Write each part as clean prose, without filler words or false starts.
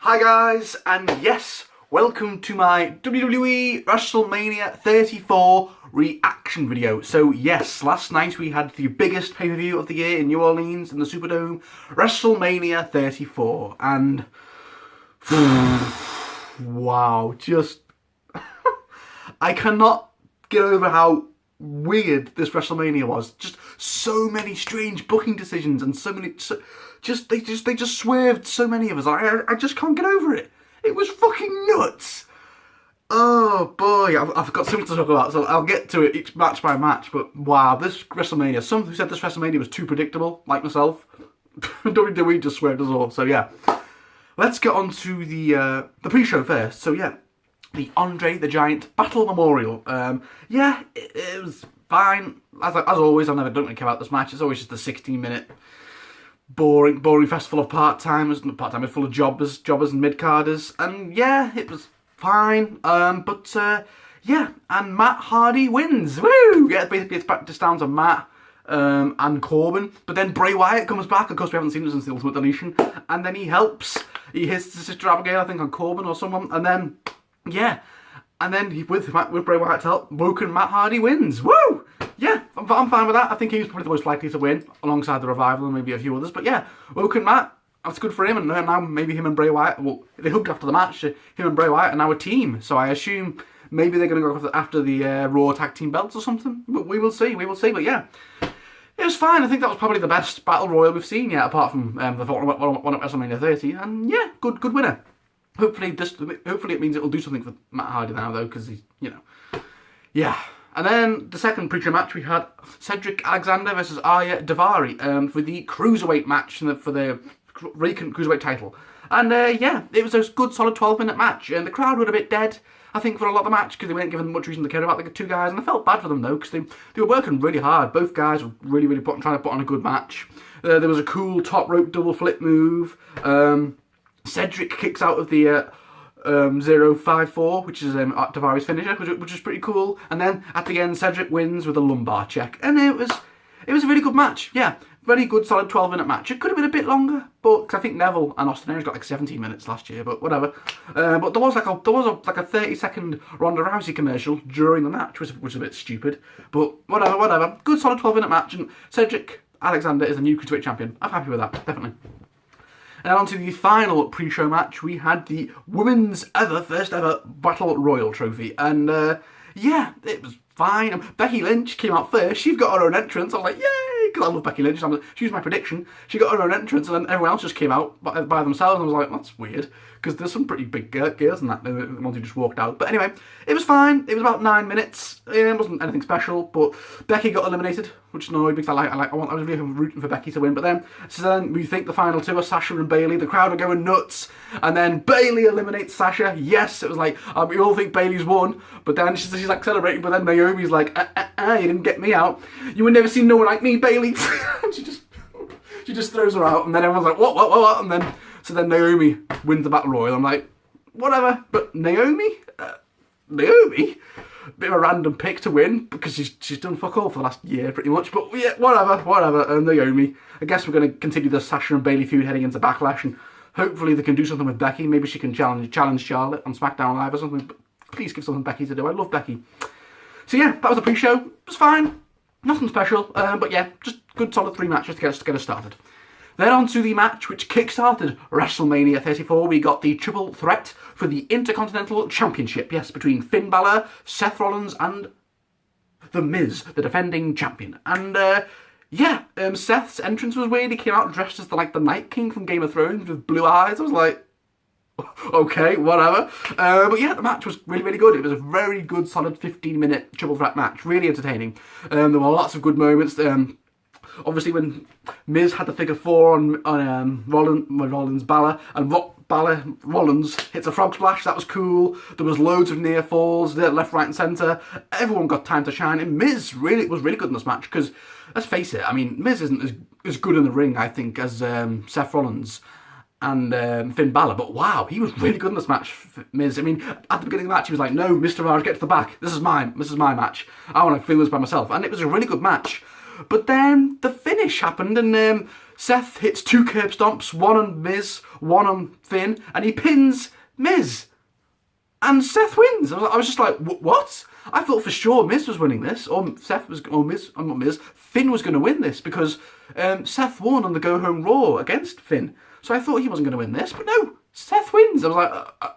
Hi guys, and yes, welcome to my WWE Wrestlemania 34 reaction video. So yes, last night we had the biggest pay-per-view of the year in New Orleans in the Superdome, WrestleMania 34, and wow, just I cannot get over how weird this WrestleMania was. Just so many strange booking decisions and they just swerved so many of us. I just can't get over it. It was fucking nuts. Oh boy, I've got something to talk about, so I'll get to it each match by match. But wow, this WrestleMania. Some who said this WrestleMania was too predictable, like myself. WWE just swerved us all. So yeah, let's get on to the pre-show first. So yeah, the Andre the Giant Battle Memorial. Yeah, it was fine. As always, I don't really care about this match. It's always just a 16-minute boring festival of part-timers full of jobbers and mid-carders. And yeah, it was fine. Yeah, and Matt Hardy wins. Woo! Yeah, basically it's just down to Matt and Corbin. But then Bray Wyatt comes back. Of course, we haven't seen him since the Ultimate Deletion. And then he helps. He hits his sister Abigail, I think, on Corbin or someone. And then, yeah. And then with Bray Wyatt's help, Woken Matt Hardy wins. Woo! Yeah, I'm fine with that. I think he was probably the most likely to win, alongside the Revival and maybe a few others. But yeah, Woken Matt, that's good for him. And now maybe him and Bray Wyatt, well, they hugged after the match. Him and Bray Wyatt are now a team. So I assume maybe they're going to go after the Raw Tag Team belts or something. But we will see. But yeah, it was fine. I think that was probably the best Battle Royal we've seen yet, apart from the one at WrestleMania 30. And yeah, good winner. Hopefully it means it'll do something for Matt Hardy now, though, because he's, yeah. And then the second pre-show match, we had Cedric Alexander versus Arya Daivari for the Cruiserweight match, for the vacant Cruiserweight title. And yeah, it was a good, solid 12-minute match. And the crowd were a bit dead, I think, for a lot of the match, because they weren't given much reason to care about the two guys. And I felt bad for them, though, because they were working really hard. Both guys were really trying to put on a good match. There was a cool top rope double flip move. Cedric kicks out of the 0-5-4, which is Daivari's finisher, which is pretty cool. And then at the end, Cedric wins with a lumbar check, and it was a really good match. Yeah, very good, solid 12-minute match. It could have been a bit longer, but cause I think Neville and Austin Aries got like 17 minutes last year, but whatever. But there was like a 30-second Ronda Rousey commercial during the match, which was a bit stupid. But whatever. Good, solid 12-minute match, and Cedric Alexander is the new Cruiserweight champion. I'm happy with that, definitely. And on to the final pre-show match, we had the women's first ever Battle Royal trophy. And yeah, it was fine. Becky Lynch came out first. She's got her own entrance. I was like, yay, because I love Becky Lynch. She was my prediction. She got her own entrance, and then everyone else just came out by themselves. And I was like, that's weird, because there's some pretty big girls in that, the ones who just walked out. But anyway, it was fine. It was about 9 minutes. It wasn't anything special, but Becky got eliminated, which annoyed me, because I was really rooting for Becky to win. But then we think the final two are Sasha and Bayley. The crowd are going nuts, and then Bayley eliminates Sasha. Yes, it was like we all think Bayley's won, but then she's like celebrating. But then Naomi's like, you didn't get me out. You would never see no one like me, Bayley. And she just throws her out, and then everyone's like, what? And then so then Naomi wins the Battle Royal. I'm like, whatever. But Naomi, bit of a random pick to win, because she's done fuck all for the last year pretty much. But yeah, whatever. Naomi. I guess we're going to continue the Sasha and Bayley feud heading into Backlash, and hopefully they can do something with Becky. Maybe she can challenge Charlotte on SmackDown Live or something. But please give something Becky to do. I love Becky. So yeah, that was the pre-show. It was fine. Nothing special. But yeah, just good solid 3 matches to get us started. Then on to the match which kick-started WrestleMania 34. We got the triple threat for the Intercontinental Championship. Yes, between Finn Balor, Seth Rollins, and The Miz, the defending champion. And yeah, Seth's entrance was weird. He came out dressed as the Night King from Game of Thrones with blue eyes. I was like, okay, whatever. But yeah, the match was really good. It was a very good, solid 15-minute triple threat match. Really entertaining. There were lots of good moments. Obviously, when Miz had the figure 4 on Rollins Balor, and Rollins hits a frog splash, that was cool. There was loads of near falls, left, right, and centre. Everyone got time to shine, and Miz was really good in this match, because let's face it, I mean, Miz isn't as good in the ring, I think, as Seth Rollins and Finn Balor, but wow, he was really good in this match, Miz. I mean, at the beginning of the match, he was like, no, Mr. Raj, get to the back. This is my match. I want to feel this by myself. And it was a really good match. But then the finish happened, and Seth hits 2 curb stomps, one on Miz, one on Finn, and he pins Miz. And Seth wins. I was just like, what? I thought for sure Miz was winning this, or Finn was going to win this, because Seth won on the Go Home Raw against Finn. So I thought he wasn't going to win this, but no, Seth wins. I was like,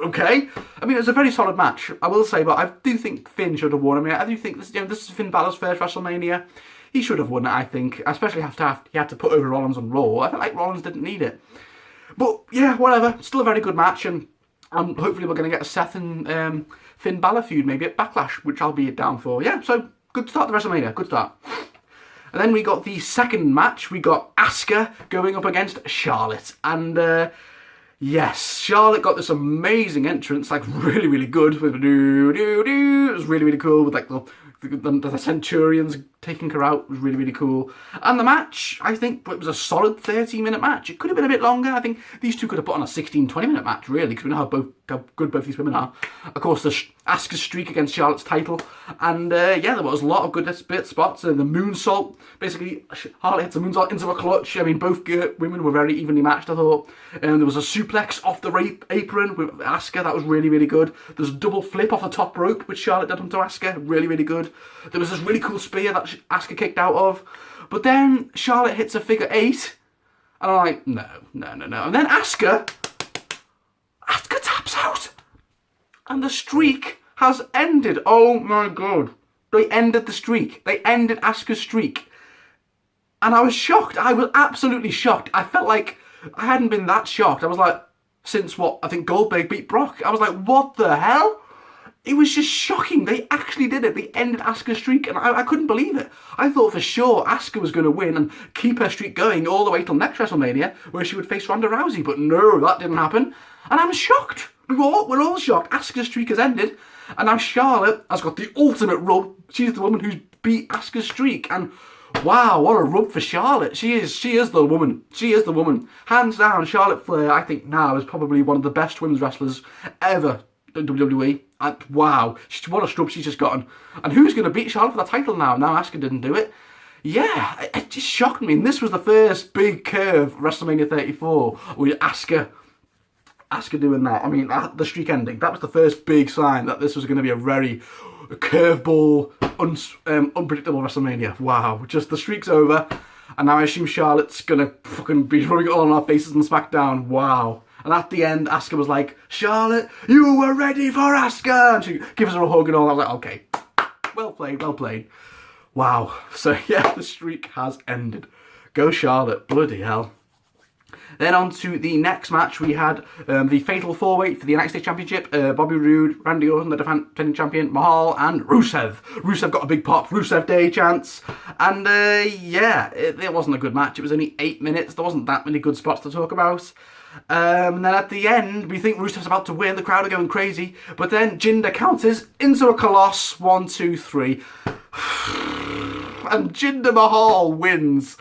okay. I mean, it was a very solid match, I will say, but I do think Finn should have won. I mean, I do think this is Finn Balor's first WrestleMania. He should have won it, I think, especially after he had to put over Rollins on Raw. I felt like Rollins didn't need it. But yeah, whatever. Still a very good match, and hopefully we're going to get a Seth and Finn Balor feud maybe at Backlash, which I'll be down for. Yeah, so good start to WrestleMania. Good start. And then we got the second match. We got Asuka going up against Charlotte. And yes, Charlotte got this amazing entrance, like really, really good. With it was really, really cool with like the Centurions taking her out. Was really, really cool. And the match, I think it was a solid 30-minute match. It could have been a bit longer. I think these two could have put on a 16, 20-minute match, really, because we know how good both these women are. Of course, the Asuka's streak against Charlotte's title. And yeah, there was a lot of good spots. The moonsault, basically, Charlotte hits a moonsault into a clutch. I mean, both women were very evenly matched, I thought. There was a suplex off the apron with Asuka. That was really, really good. There's a double flip off the top rope, which Charlotte did onto Asuka. Really, really good. There was this really cool spear that Asuka kicked out of. But then Charlotte hits a figure 8. And I'm like, no. And then Asuka taps out. And the streak has ended. Oh my god. They ended the streak. They ended Asuka's streak. And I was shocked. I was absolutely shocked. I felt like I hadn't been that shocked. I was like, since what? I think Goldberg beat Brock. I was like, what the hell? It was just shocking. They actually did it. They ended Asuka's streak, and I couldn't believe it. I thought for sure Asuka was going to win and keep her streak going all the way till next WrestleMania, where she would face Ronda Rousey. But no, that didn't happen. And I'm shocked. We're all shocked. Asuka's streak has ended, and now Charlotte has got the ultimate rub. She's the woman who's beat Asuka's streak, and wow, what a rub for Charlotte. She is the woman. She is the woman. Hands down, Charlotte Flair, I think now is probably one of the best women's wrestlers ever in WWE. And wow, what a strub she's just gotten. And who's going to beat Charlotte for the title now? Now Asuka didn't do it. Yeah, it just shocked me. And this was the first big curve WrestleMania 34 with Asuka doing that. I mean, the streak ending. That was the first big sign that this was going to be a very curveball, unpredictable WrestleMania. Wow, just the streak's over. And now I assume Charlotte's going to fucking be rubbing it all on our faces on SmackDown. Wow. And at the end, Asuka was like, Charlotte, you were ready for Asuka! And she gives her a hug and all. I was like, okay, well played, well played. Wow. So yeah, the streak has ended. Go Charlotte, bloody hell. Then on to the next match, we had the Fatal 4-Way for the United States Championship. Bobby Roode, Randy Orton, the defending champion, Mahal, and Rusev. Rusev got a big pop, Rusev Day chance. And yeah, it wasn't a good match. It was only 8 minutes. There wasn't that many good spots to talk about. And then at the end, we think Rusev's about to win. The crowd are going crazy. But then Jinder counters into a Colossus. 1, 2, 3. And Jinder Mahal wins.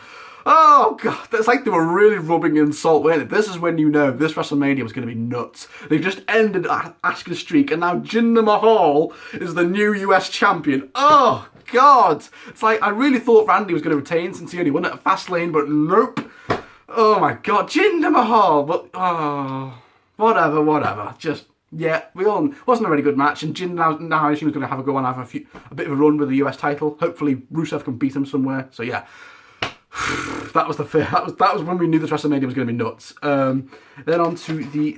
Oh, God. It's like they were really rubbing in salt, weren't it? This is when you know this WrestleMania was going to be nuts. They just ended Asuka's streak, and now Jinder Mahal is the new US champion. Oh, God. It's like, I really thought Randy was going to retain since he only won at Fastlane, but nope. Oh, my God. Jinder Mahal. But, oh, whatever. Just, yeah, wasn't a very good match, and Jinder now I assume he's going to have a go and have a bit of a run with the US title. Hopefully, Rusev can beat him somewhere. So, yeah. That was when we knew this WrestleMania was going to be nuts. Then on to the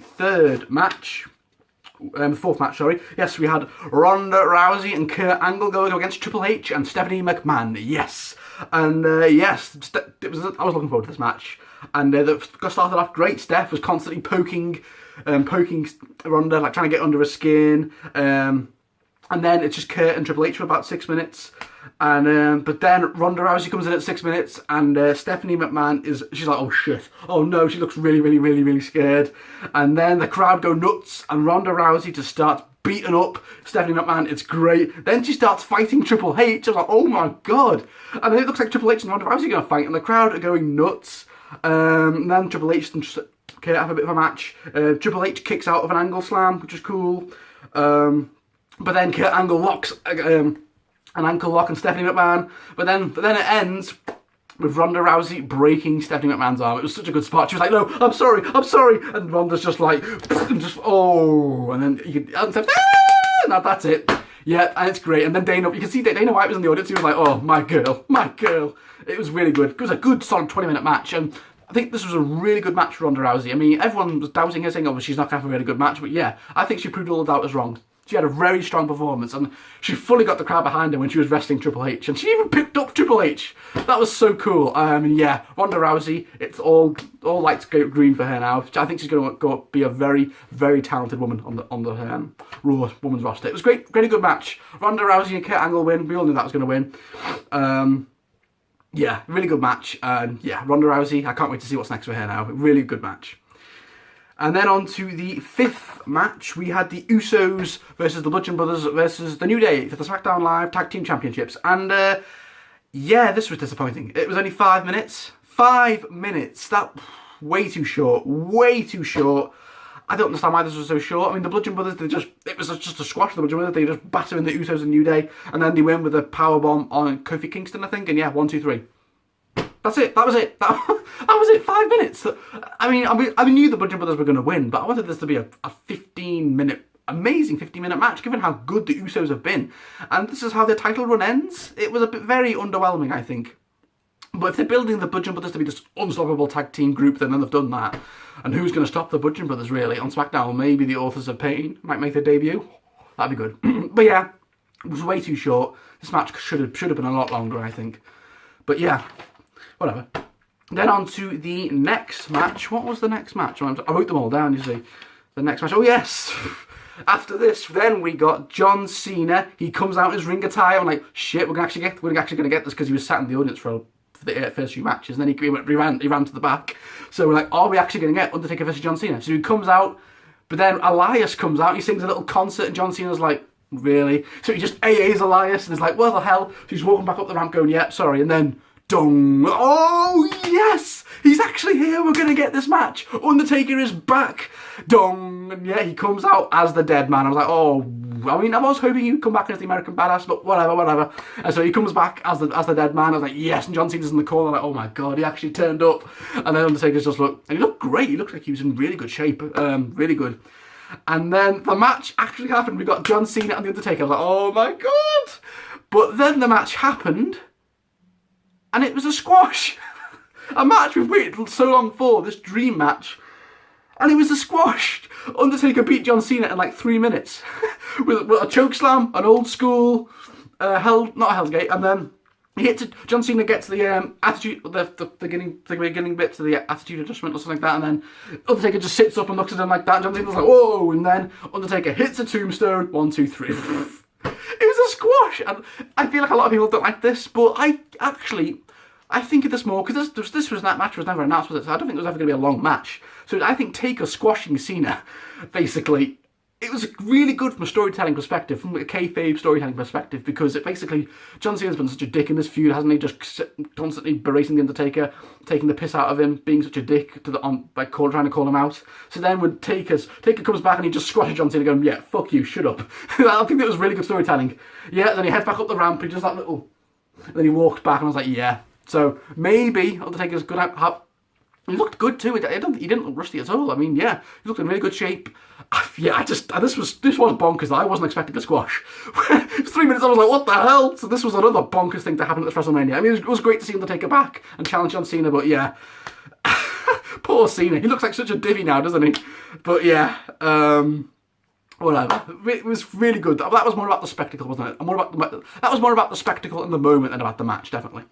fourth match, sorry. Yes, we had Ronda Rousey and Kurt Angle going against Triple H and Stephanie McMahon. Yes. And yes, I was looking forward to this match. And it started off great. Steph was constantly poking Ronda, like trying to get under her skin. And then it's just Kurt and Triple H for about 6 minutes. And but then Ronda Rousey comes in at 6 minutes, and Stephanie McMahon she's like, oh shit, oh no, she looks really, really, really, really scared. And then the crowd go nuts, and Ronda Rousey just starts beating up Stephanie McMahon. It's great. Then she starts fighting Triple H. I was like, oh my god. And then it looks like Triple H and Ronda Rousey are going to fight, and the crowd are going nuts. And then Triple H and Kurt have a bit of a match. Triple H kicks out of an angle slam, which is cool. But then Kurt Angle locks an ankle lock on Stephanie McMahon. But then it ends with Ronda Rousey breaking Stephanie McMahon's arm. It was such a good spot. She was like, no, I'm sorry. And Ronda's just like, and just, oh, and then you can, now that's it. Yeah, and it's great. And then Dana, you can see Dana White was in the audience. He was like, oh, my girl. It was really good. It was a good, solid 20-minute match. And I think this was a really good match for Ronda Rousey. I mean, everyone was doubting her, saying, oh, she's not going to have a really good match. But yeah, I think she proved all the doubters wrong. She had a very strong performance, and she fully got the crowd behind her when she was wrestling Triple H. And she even picked up Triple H. That was so cool. Yeah, Ronda Rousey, it's all lights go green for her now. I think she's going to go be a very, very talented woman on the Raw Women's roster. It was great, really good match. Ronda Rousey and Kurt Angle win. We all knew that was going to win. Yeah, really good match. Yeah, Ronda Rousey, I can't wait to see what's next for her now. Really good match. And then on to the 5th match, we had the Usos versus the Bludgeon Brothers versus the New Day for the SmackDown Live Tag Team Championships. And yeah, this was disappointing. It was only 5 minutes. 5 minutes. That way too short. Way too short. I don't understand why this was so short. I mean, the Bludgeon Brothers, it was just a squash of the Bludgeon Brothers. They just batter in the Usos and New Day, and then they win with a powerbomb on Kofi Kingston, I think. And yeah, 1, 2, 3. That's it. That was it. That was it. 5 minutes. I mean, I knew the Bludgeon Brothers were going to win, but I wanted this to be a 15-minute, amazing 15-minute match, given how good the Usos have been. And this is how their title run ends. It was a bit very underwhelming, I think. But if they're building the Bludgeon Brothers to be this unstoppable tag team group, then they've done that. And who's going to stop the Bludgeon Brothers, really? On SmackDown, maybe the Authors of Pain might make their debut. That'd be good. But yeah, it was way too short. This match should have been a lot longer, I think. But yeah. Whatever. Then on to the next match. What was the next match? I wrote them all down, you see. The next match. Oh, yes. After this, then we got John Cena. He comes out in his ring attire. I'm like, shit, we're actually going to get this, because he was sat in the audience for the first few matches. And then he ran to the back. So we're like, are we actually going to get Undertaker versus John Cena? So he comes out, but then Elias comes out. He sings a little concert, and John Cena's like, really? So he just AA's Elias, and is like, what the hell? So he's walking back up the ramp going, yeah, sorry. And then dong. Oh, yes! He's actually here. We're going to get this match. Undertaker is back. Dong. And yeah, he comes out as the dead man. I was like, oh, I mean, I was hoping he'd come back as the American Badass, but whatever. And so he comes back as the dead man. I was like, yes. And John Cena's in the corner. I'm like, oh my God, he actually turned up. And then Undertaker's just looked, and he looked great. He looked like he was in really good shape. Really good. And then the match actually happened. We got John Cena and the Undertaker. I was like, oh my God. But then the match happened. And it was a squash. A match we've waited so long for, this dream match. And it was a squash. Undertaker beat John Cena in like 3 minutes. with a choke slam, an old school, not a Hell's Gate, and then he hits it. John Cena gets the attitude, the beginning bit to the attitude adjustment or something like that, and then Undertaker just sits up and looks at him like that, and John Cena's like, whoa, and then Undertaker hits a tombstone, 1, 2, 3. It was a squash, and I feel like a lot of people don't like this, but I think of this more, because that match was never announced, was it? So I don't think it was ever going to be a long match. So I think Taker squashing Cena, basically, it was really good from a storytelling perspective, from a kayfabe storytelling perspective, because it basically, John Cena's been such a dick in this feud, hasn't he? Just constantly berating the Undertaker, taking the piss out of him, being such a dick trying to call him out. So then when Taker comes back and he just squashes John Cena, going, yeah, fuck you, shut up. I think that was really good storytelling. Yeah, then he heads back up the ramp, he does that little, and then he walks back, and I was like, yeah. So maybe Undertaker's good at. He looked good too. He didn't look rusty at all. I mean, yeah, he looked in really good shape. Yeah, this was bonkers. I wasn't expecting a squash. 3 minutes, I was like, what the hell? So this was another bonkers thing to happen at this WrestleMania. I mean, it was great to see Undertaker back and challenge John Cena, but yeah, poor Cena. He looks like such a divvy now, doesn't he? But yeah, whatever. It was really good. That was more about the spectacle, wasn't it? That was more about the spectacle in the moment than about the match, definitely.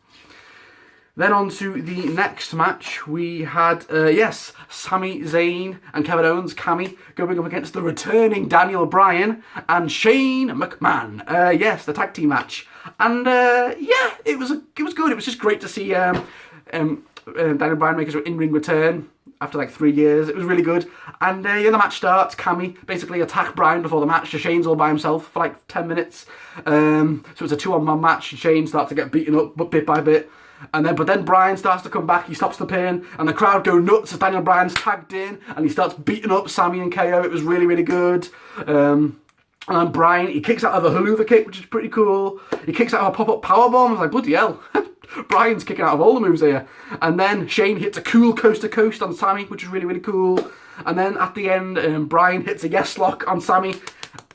Then on to the next match, we had, Sami, Zayn and Kevin Owens, Cammy, going up against the returning Daniel Bryan and Shane McMahon. The tag team match. And, it was good. It was just great to see Daniel Bryan make his in-ring return after like 3 years. It was really good. And, the match starts. Cammy basically attacked Bryan before the match. Shane's all by himself for like 10 minutes. So it's a 2-on-1 match. Shane starts to get beaten up bit by bit. But then Bryan starts to come back, he stops the pin, and the crowd go nuts as Daniel Bryan's tagged in, and he starts beating up Sami and KO. It was really, really good. And then Bryan, he kicks out of a haluva kick, which is pretty cool. He kicks out of a pop-up powerbomb. I was like, bloody hell. Bryan's kicking out of all the moves here. And then Shane hits a cool coast-to-coast on Sami, which is really, really cool. And then at the end, Bryan hits a yes lock on Sami.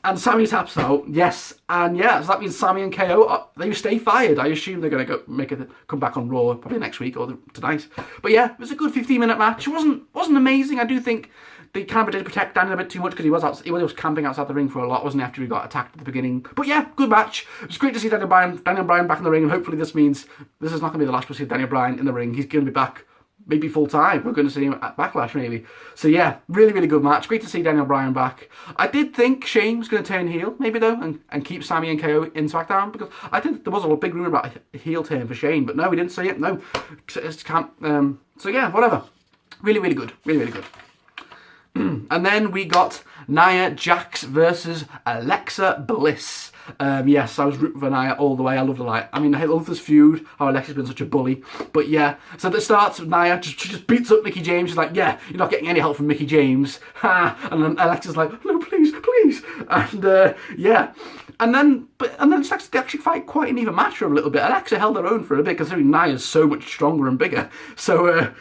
And Sami taps out, yes. And yeah, so that means Sami and KO, they stay fired. I assume they're going to come back on Raw probably next week or tonight. But yeah, it was a good 15-minute match. It wasn't amazing. I do think the camera did protect Daniel a bit too much because he was camping outside the ring for a lot, wasn't he, after he got attacked at the beginning. But yeah, good match. It was great to see Daniel Bryan back in the ring, and hopefully this means this is not going to be the last we'll see Daniel Bryan in the ring. He's going to be back maybe full time. We're going to see him at Backlash maybe. So yeah, really, really good match. Great to see Daniel Bryan back. I did think Shane was going to turn heel, maybe though, and keep Sami and KO in SmackDown, because I think there was a big rumour about a heel turn for Shane, but no, we didn't see it. No, just can't. So yeah, whatever. Really, really good. Really, really good. And then we got Nia Jax versus Alexa Bliss. Yes, I was rooting for Nia all the way. I love the light. I mean, I love this feud, how Alexa's been such a bully. But yeah, so it starts with Nia, she just beats up Mickie James. She's like, yeah, you're not getting any help from Mickie James. Ha! And then Alexa's like, no, please, please. And yeah. And then it's actually, they actually fight quite an even match for a little bit. Alexa held her own for a bit, considering Nia's so much stronger and bigger. So,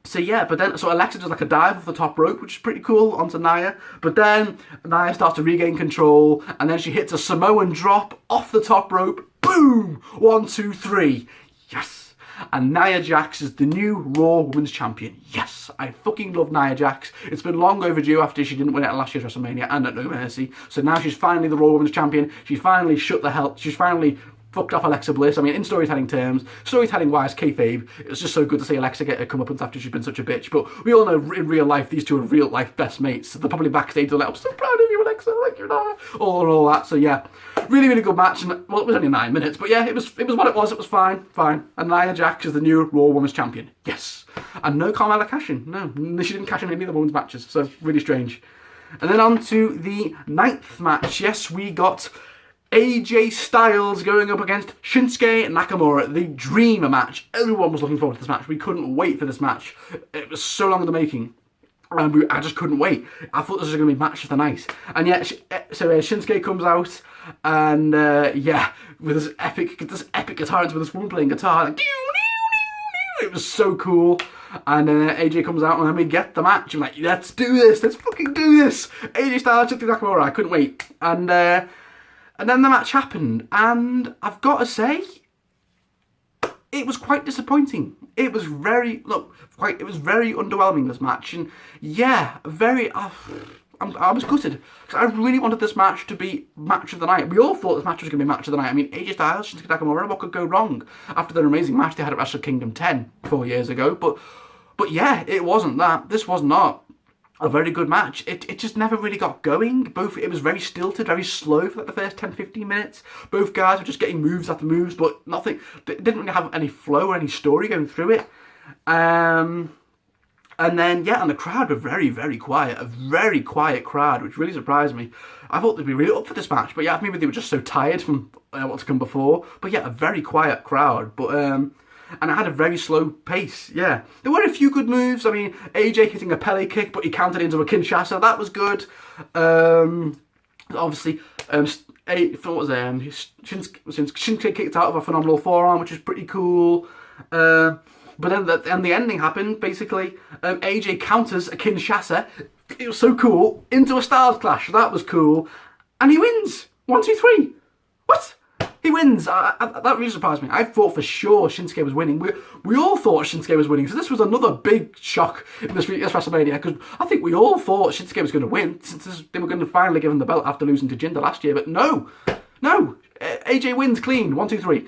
So yeah, so Alexa does like a dive off the top rope, which is pretty cool, onto Nia. But then Nia starts to regain control, and then she hits a Samoan drop off the top rope. Boom! 1, 2, 3. Yes! And Nia Jax is the new Raw Women's Champion. Yes! I fucking love Nia Jax. It's been long overdue after she didn't win it at last year's WrestleMania and at No Mercy. So now she's finally the Raw Women's Champion. She's finally she's finally fucked off Alexa Bliss. I mean, in storytelling terms, storytelling-wise, kayfabe, it's just so good to see Alexa get her comeuppance after she's been such a bitch. But we all know in real life, these two are real-life best mates. So they're probably backstage, they're like, I'm so proud of you, Alexa, like, you know, all that. So yeah, really, really good match. And, well, it was only 9 minutes, but yeah, it was what it was. It was fine. And Nia Jax is the new Raw Women's Champion. Yes. And no Carmella cash-in. No, she didn't cash in any of the women's matches. So really strange. And then on to the 9th match. Yes, we got AJ Styles going up against Shinsuke Nakamura, the dream match. Everyone was looking forward to this match. We couldn't wait for this match. It was so long in the making. I just couldn't wait. I thought this was going to be match of the night. And yeah, Shinsuke comes out, and yeah, with this epic guitar, with this woman playing guitar. Like, it was so cool. And AJ comes out, and then we get the match. I'm like, let's do this. Let's fucking do this. AJ Styles, Shinsuke Nakamura. I couldn't wait. And then the match happened, and I've got to say, it was quite disappointing. It was very underwhelming, this match. And yeah, I was gutted, because I really wanted this match to be match of the night. We all thought this match was going to be match of the night. I mean, AJ Styles, Shinsuke Nakamura, what could go wrong after their amazing match they had at Wrestle Kingdom 10 4 years ago? But yeah, it wasn't that. This was not a very good match. It just never really got going. It was very stilted, very slow for like the first 10-15 minutes. Both guys were just getting moves after moves, but nothing. They didn't really have any flow or any story going through it. And then, yeah, and the crowd were very, very quiet. A very quiet crowd, which really surprised me. I thought they'd be really up for this match, but yeah, maybe they were just so tired from what's come before. But yeah, a very quiet crowd. But and it had a very slow pace, yeah. There were a few good moves. I mean, AJ hitting a Pele kick, but he countered into a Kinshasa. That was good. Obviously, Shinsuke kicked out of a phenomenal forearm, which is pretty cool. But then the ending happened, basically. AJ counters a Kinshasa. It was so cool. Into a Styles Clash. That was cool. And he wins. 1, 2, 3. What? He wins. That really surprised me. I thought for sure Shinsuke was winning. We all thought Shinsuke was winning. So this was another big shock in this WrestleMania, because I think we all thought Shinsuke was going to win, since they were going to finally give him the belt after losing to Jinder last year. But no. AJ wins clean. 1, 2, 3.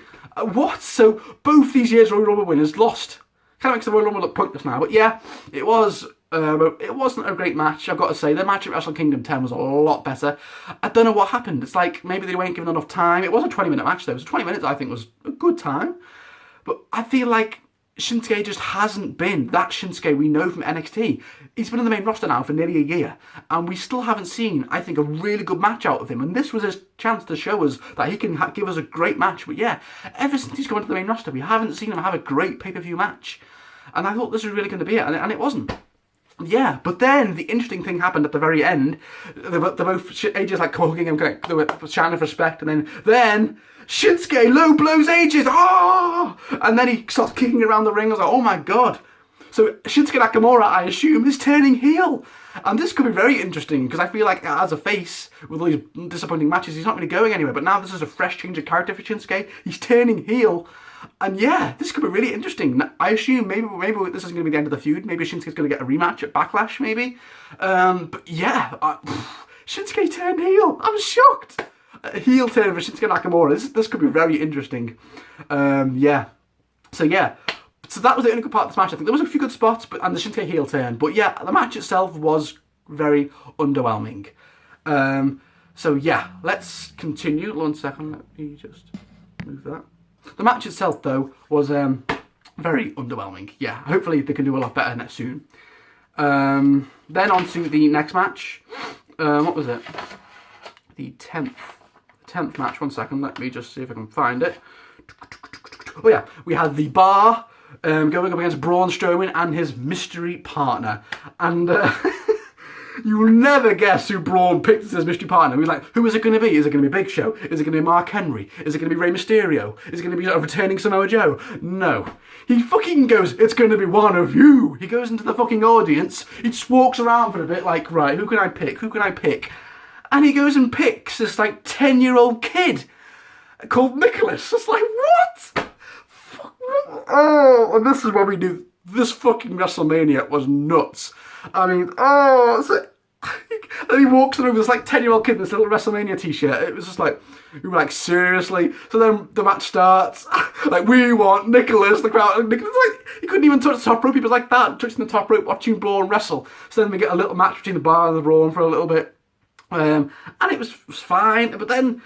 What? So both these years' Royal Rumble winners lost. Kind of makes the Royal Rumble look pointless now. But yeah, it was. It wasn't a great match, I've got to say. The match at Wrestle Kingdom 10 was a lot better. I don't know what happened. It's like maybe they weren't given enough time. It was a 20-minute match though. So 20 minutes I think was a good time. But I feel like Shinsuke just hasn't been that Shinsuke we know from NXT. He's been in the main roster now for nearly a year, and we still haven't seen, I think, a really good match out of him. And this was his chance to show us that he can give us a great match. But yeah, ever since he's gone to the main roster, we haven't seen him have a great pay-per-view match. And I thought this was really going to be it, and it wasn't. Yeah, but then the interesting thing happened at the very end. They both AJ's like hugging him, they were shouting for respect, and then Shinsuke low blows AJ. And then he starts kicking around the ring. I was like, oh my god. So Shinsuke Nakamura, I assume, is turning heel. And this could be very interesting, because I feel like as a face, with all these disappointing matches, he's not really going anywhere. But now this is a fresh change of character for Shinsuke. He's turning heel. And yeah, this could be really interesting. I assume maybe this is going to be the end of the feud. Maybe Shinsuke's going to get a rematch at Backlash, maybe. But yeah, Shinsuke turned heel. I'm shocked. Heel turn for Shinsuke Nakamura. This could be very interesting. Yeah. So yeah. So that was the only good part of this match. I think there was a few good spots, and the Shinsuke heel turn. But yeah, the match itself was very underwhelming. So yeah, let's continue. 1 second, let me just move that. The match itself, though, was very underwhelming. Yeah, hopefully they can do a lot better next soon. Then on to the next match. What was it? The 10th match. 1 second, let me just see if I can find it. Oh yeah, we had the Bar going up against Braun Strowman and his mystery partner. And you will never guess who Braun picked as his mystery partner. We're like, who is it going to be? Is it going to be Big Show? Is it going to be Mark Henry? Is it going to be Rey Mysterio? Is it going to be a returning Samoa Joe? No. He fucking goes, it's going to be one of you. He goes into the fucking audience. He just walks around for a bit like, right, who can I pick? Who can I pick? And he goes and picks this like 10-year-old kid called Nicholas. It's like, what? Oh, and this is what we do. This fucking WrestleMania was nuts. I mean, and he walks through with this like 10-year-old kid in this little WrestleMania t-shirt. It was just like, we were like, seriously? So then the match starts. Like, we want Nicholas, the crowd. Nicholas, like, he couldn't even touch the top rope. He was like that, touching the top rope, watching Braun wrestle. So then we get a little match between the Bar and the Braun for a little bit. And it was fine. But then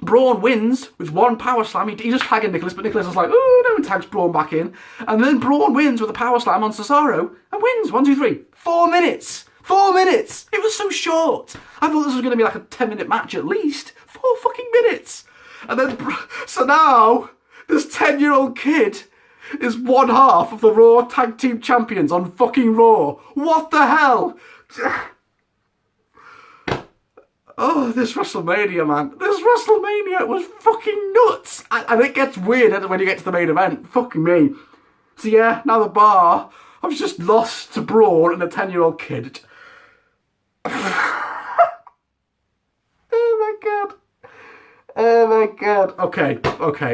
Braun wins with one power slam. He just tagging Nicholas, but Nicholas is like, oh no, and tags Braun back in. And then Braun wins with a power slam on Cesaro and wins. 1, 2, 3. 4 minutes. 4 minutes. It was so short. I thought this was going to be like a 10-minute match at least. 4 fucking minutes. And then, so now, this 10-year-old kid is one half of the Raw Tag Team Champions on fucking Raw. What the hell? Oh, this WrestleMania, man. This WrestleMania was fucking nuts. And it gets weird when you get to the main event. Fucking me. So yeah, now the Bar, I've just lost to Braun and a 10-year-old kid. Oh my god. Oh my god. Okay,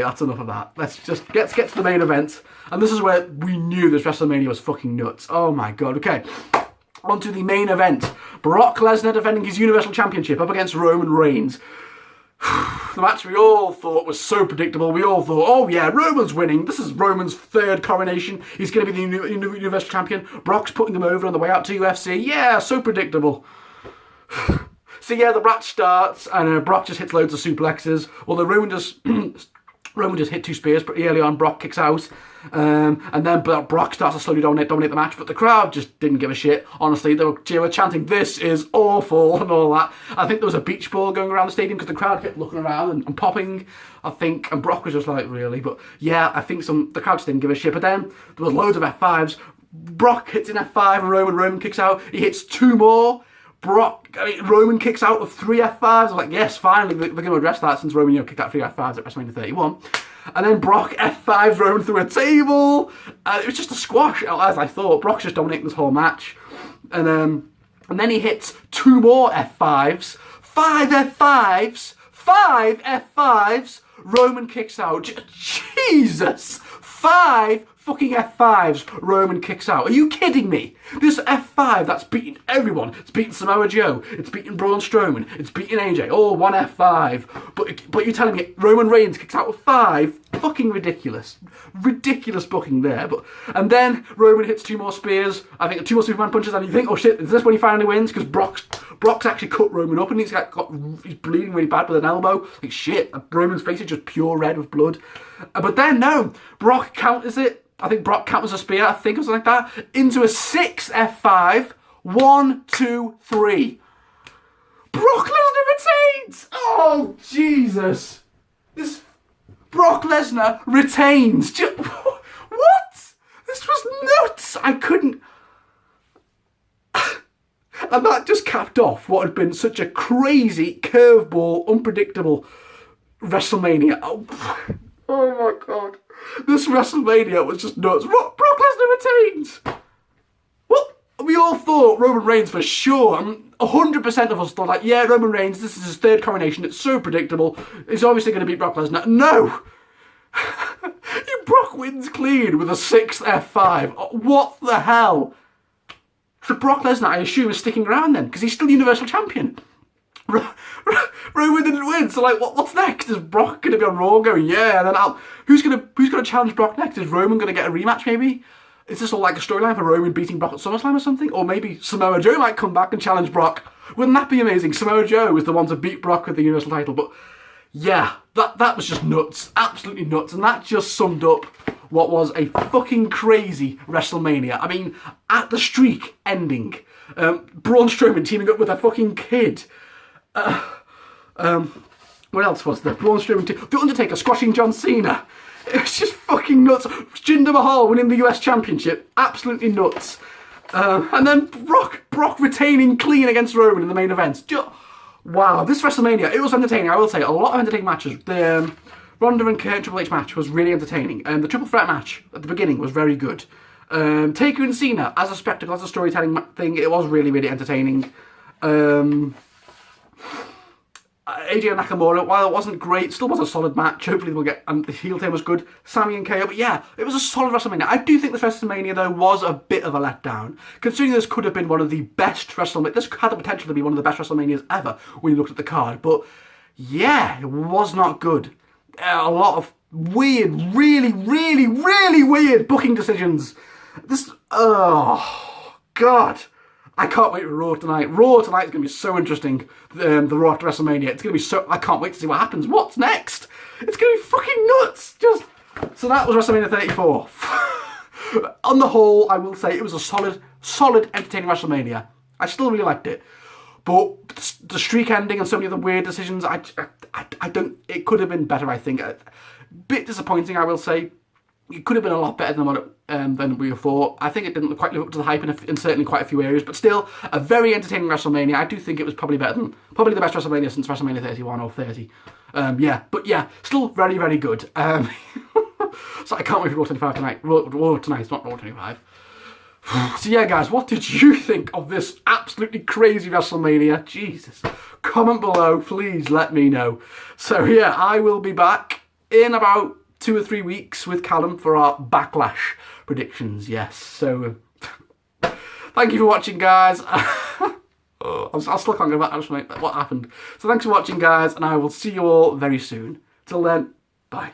that's enough of that. Let's get to the main event. And this is where we knew this WrestleMania was fucking nuts. Oh my god, okay. On to the main event. Brock Lesnar defending his Universal Championship up against Roman Reigns. The match we all thought was so predictable. We all thought, oh yeah, Roman's winning. This is Roman's 3rd coronation. He's going to be the Universal Champion. Brock's putting him over on the way out to UFC. Yeah, so predictable. So yeah, the match starts and Brock just hits loads of suplexes. Although Roman just hit 2 spears pretty early on. Brock kicks out. And then Brock starts to slowly dominate the match, but the crowd just didn't give a shit. Honestly, they were chanting, this is awful, and all that. I think there was a beach ball going around the stadium because the crowd kept looking around and popping, I think, and Brock was just like, really? But yeah, I think the crowd just didn't give a shit. But then there was loads of F5s. Brock hits an F5 and Roman kicks out. He hits 2 more. Roman kicks out with 3 F5s. I was like, yes, finally, they're going to address that since Roman kicked out 3 F5s at WrestleMania 31. And then Brock F5s Roman through a table. It was just a squash, as I thought. Brock's just dominating this whole match. And then he hits 2 more F5s. 5 F5s. 5 F5s. Roman kicks out. Jesus! 5 fucking F5s Roman kicks out. Are you kidding me? This F5 that's beaten everyone. It's beaten Samoa Joe. It's beaten Braun Strowman. It's beaten AJ. All 1 F5. But you're telling me Roman Reigns kicks out with 5? Fucking ridiculous. Ridiculous booking there. And then Roman hits 2 more spears. I think 2 more Superman punches, and you think, oh shit, is this when he finally wins? Because Brock's actually cut Roman up, and he's bleeding really bad with an elbow. Like shit, Roman's face is just pure red with blood. But then no, Brock counters it. I think Brock counters a spear, I think, or something like that, into a 6 F5. 1, 2, 3. Brock Lesnar retains! Oh, Jesus. This Brock Lesnar retains. What? This was nuts. I couldn't... And that just capped off what had been such a crazy, curveball, unpredictable WrestleMania. Oh my God. This WrestleMania was just nuts. Brock Lesnar retains. Well, we all thought Roman Reigns for sure. And 100% of us thought, like, yeah, Roman Reigns, this is his third coronation. It's so predictable. He's obviously going to beat Brock Lesnar. No. Brock wins clean with a 6th F5. What the hell? So Brock Lesnar, I assume, is sticking around then, because he's still Universal Champion. Roman didn't win, so like, what's next? Is Brock going to be on Raw going, yeah, and then who's going to challenge Brock next? Is Roman going to get a rematch maybe? Is this all like a storyline for Roman beating Brock at SummerSlam or something? Or maybe Samoa Joe might come back and challenge Brock. Wouldn't that be amazing? Samoa Joe was the one to beat Brock with the Universal title, but yeah, that was just nuts. Absolutely nuts. And that just summed up what was a fucking crazy WrestleMania. I mean, at the streak ending, Braun Strowman teaming up with a fucking kid. What else was there? Braun Strowman, The Undertaker squashing John Cena. It was just fucking nuts. Jinder Mahal winning the US Championship. Absolutely nuts. And then Brock retaining clean against Roman in the main event. Wow, this WrestleMania, it was entertaining. I will say, a lot of entertaining matches. The Ronda and Kurt Triple H match was really entertaining. And the Triple Threat match at the beginning was very good. Taker and Cena, as a spectacle, as a storytelling thing, it was really, really entertaining. AJ and Nakamura, while it wasn't great, still was a solid match. Hopefully we'll get, and the heel team was good. Sami and KO, but yeah, it was a solid WrestleMania. I do think this WrestleMania, though, was a bit of a letdown. Considering this could have been one of the best WrestleMania, this had the potential to be one of the best WrestleManias ever when you looked at the card. But yeah, it was not good. A lot of weird, really, really, really weird booking decisions. Oh, God. I can't wait for Raw tonight. Raw tonight is going to be so interesting. The Raw to WrestleMania. It's going to be so... I can't wait to see what happens. What's next? It's going to be fucking nuts. So that was WrestleMania 34. On the whole, I will say it was a solid, entertaining WrestleMania. I still really liked it. But the streak ending and so many other weird decisions, I don't... It could have been better, I think. A bit disappointing, I will say. It could have been a lot better than we thought. I think it didn't quite live up to the hype in certainly quite a few areas, but still a very entertaining WrestleMania. I do think it was probably the best WrestleMania since WrestleMania 31 or 30. Still very, very good. So I can't wait for Raw 25 tonight. Raw tonight, it's not Raw 25. So yeah, guys, what did you think of this absolutely crazy WrestleMania? Jesus. Comment below, please let me know. So yeah, I will be back in about 2 or 3 weeks with Callum for our Backlash predictions, yes. So, thank you for watching, guys. I still can't go back to what happened. So thanks for watching, guys, and I will see you all very soon. Till then, bye.